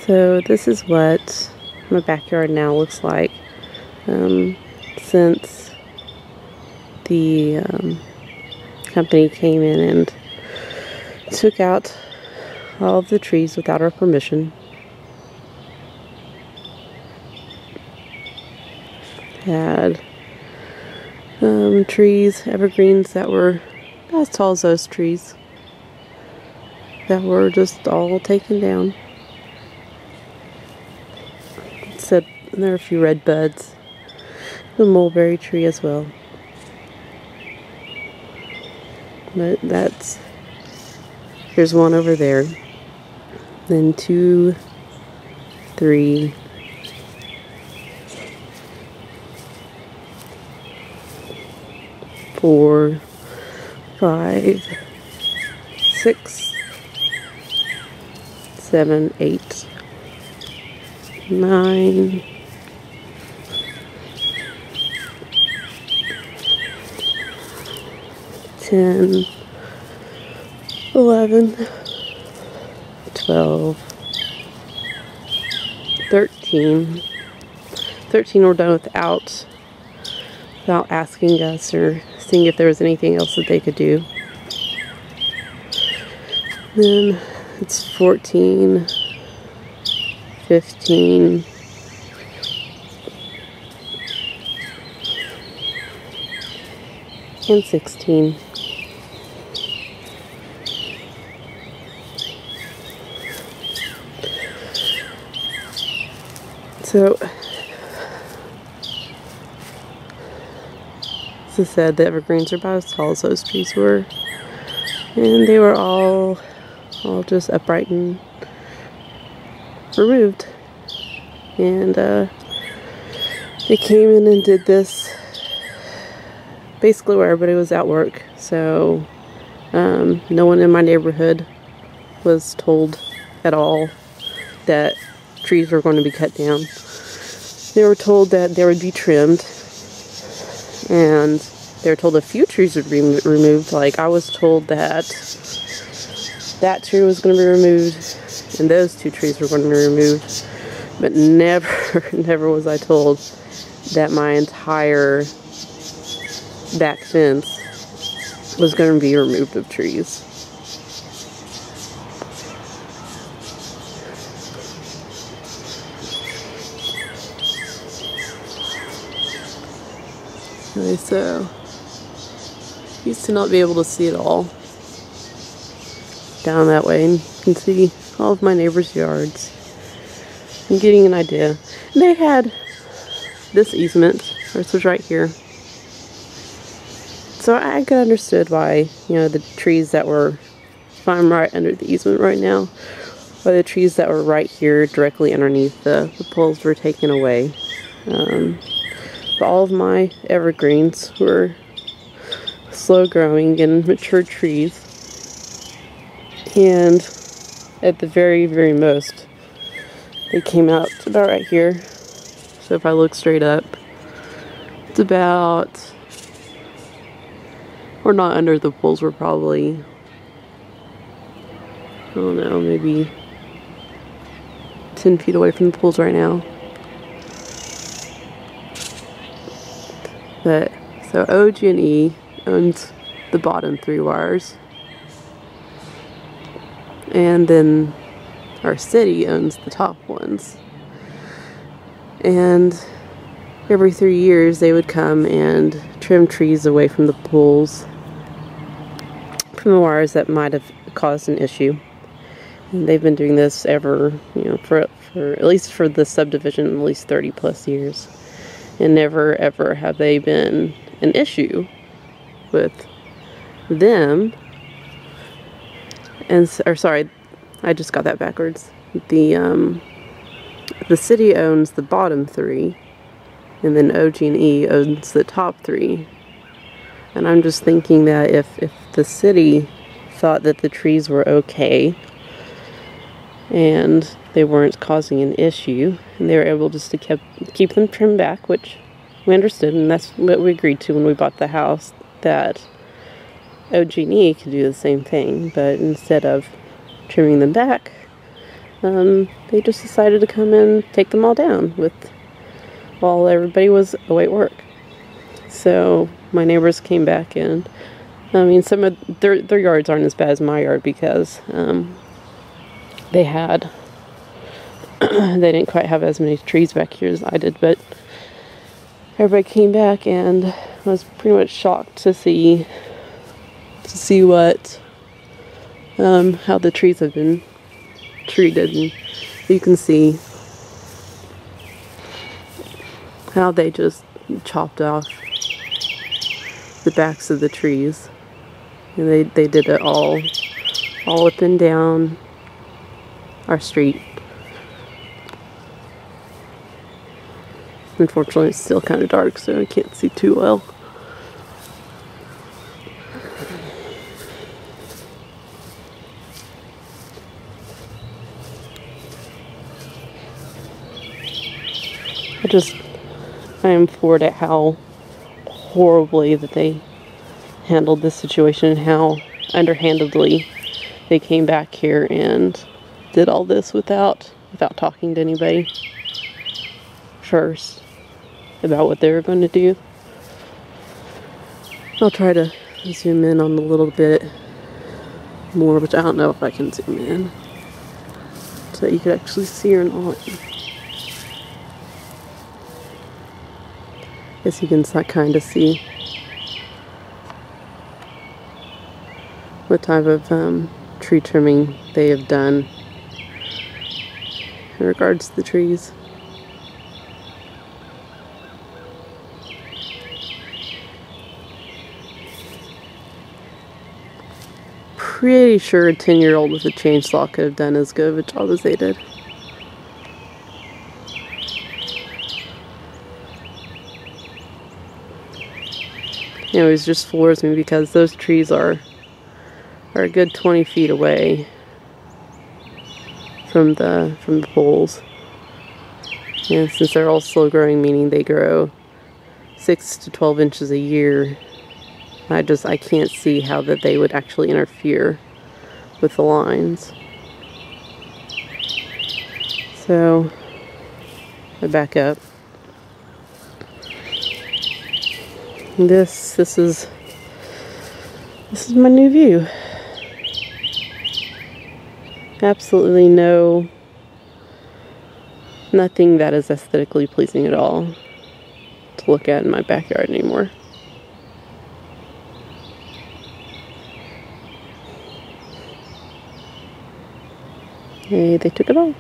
So this is what my backyard now looks like since the company came in and took out all of the trees without our permission. Had trees, evergreens that were as tall as those trees that were just all taken down. Except there are a few red buds. The mulberry tree as well. But there's one over there. Then 2, 3, 4, 5, 6, 7, 8, 9, 10, 11, 12, 13. 13 were done without asking us or seeing if there was anything else that they could do. Then it's 14, 15, and 16. So, as I said, the evergreens are about as tall as those trees were, and they were all just upright and removed. And they came in and did this basically where everybody was at work, so no one in my neighborhood was told at all that trees were going to be cut down. They were told that they would be trimmed, and they were told a few trees would be removed. Like, I was told that that tree was going to be removed and those 2 trees were going to be removed, but never was I told that my entire back fence was going to be removed of trees. Okay, so used to not be able to see it all down that way, and you can see all of my neighbors' yards. I'm getting an idea. And they had this easement, this was right here. So I could understood why, you know, the trees that were, if I'm right under the easement right now, why the trees that were right here directly underneath the poles were taken away. But all of my evergreens were slow growing and mature trees. And at the very, very most, they came out about right here. So if I look straight up, it's about, or not under the poles, we're probably, I don't know, maybe 10 feet away from the poles right now. But, so OGE owns the bottom 3 wires. And then our city owns the top ones. And every 3 years they would come and trim trees away from the poles, from the wires that might have caused an issue. And they've been doing this ever, you know, for at least for the subdivision, at least 30 plus years. And never ever have they been an issue with them. And, or sorry, I just got that backwards. The city owns the bottom 3, and then OGE owns the top 3. And I'm just thinking that if the city thought that the trees were okay and they weren't causing an issue, and they were able just to keep them trimmed back, which we understood, and that's what we agreed to when we bought the house, that OGE could do the same thing, but instead of trimming them back, they just decided to come and take them all down while everybody was away at work. So my neighbors came back, and I mean, some of their yards aren't as bad as my yard because they didn't quite have as many trees back here as I did, but everybody came back and was pretty much shocked to see what how the trees have been treated. And you can see how they just chopped off the backs of the trees, and they did it all up and down our street. Unfortunately, it's still kind of dark, so I can't see too well. I am floored at how horribly that they handled this situation, and how underhandedly they came back here and did all this without talking to anybody first about what they were going to do. I'll try to zoom in on a little bit more, which I don't know if I can zoom in so that you could actually see or not. Guess you can kind of see what type of tree trimming they have done in regards to the trees. Pretty sure a 10-year-old with a chainsaw could have done as good of a job as they did. It always just floors me because those trees are a good 20 feet away from the poles. And since they're all slow growing, meaning they grow 6 to 12 inches a year, I can't see how that they would actually interfere with the lines. So I back up. This is my new view. Absolutely nothing that is aesthetically pleasing at all to look at in my backyard anymore. Hey, they took it all.